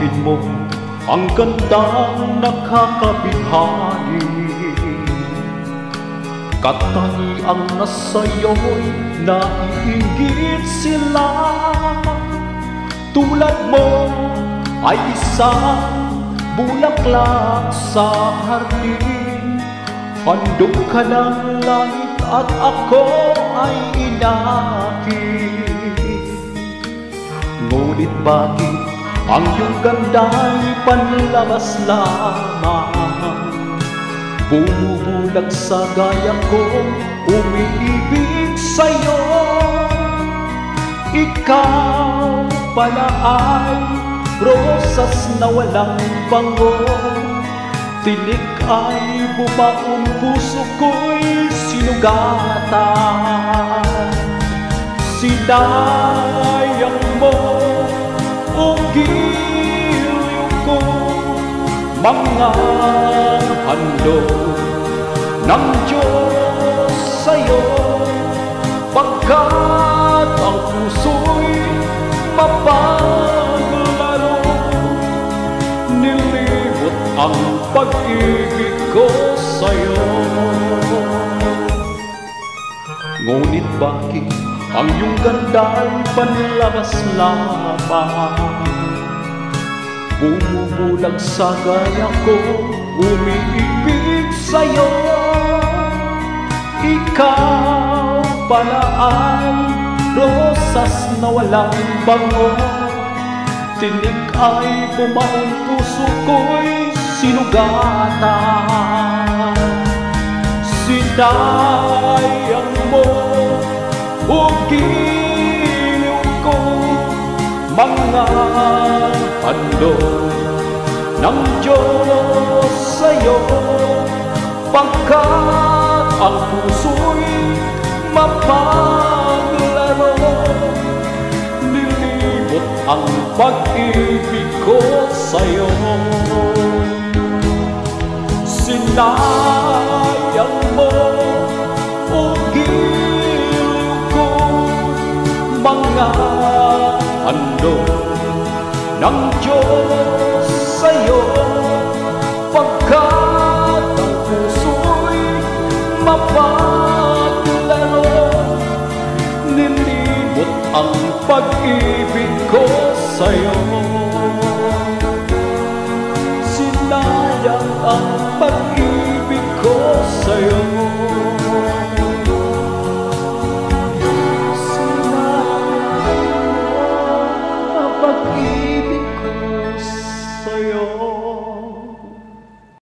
Akin mo ang gandang nakakabihani, katangiang na sa'yo'y naiinggit sila. Tulad mo ay isang bulaklak sa hardin, handog ka ng langit at ako ay inakit. Ngunit bakit ang iyong ganda'y panlabas lamang? Bumubulag sa gaya ko, umiibig sa'yo. Ikaw pala ay rosas na walang bango, tinik ay bumaong puso ko'y sinugatan. Sinayang mo o giliw ko mga handog ng Diyos sa'yo, pagkat ang puso'y mapaglaro. Nilibot ang pag-ibig ko sa'yo. Ngunit bakit ang iyong ganda'y panlabas lamang? Bumubulag sa gaya ko, umiibig sa'yo. Ikaw pala ay rosas na walang bango, tinik ay bumaon, puso ko'y sinugatan. Sinayang mo o giliw ko mga handog ng Diyos sa'yo, pagkat ang puso'y mapaglaro. Nilibot ang pag-ibig ko sa'yo. Sinayang mo o giliw ko mga handog ng Diyos sa'yo, pagkat ang puso'y mapaglaro. Nilibot ang pag-ibig ko sa'yo. Sinayang ang pag-ibig ko sa'yo.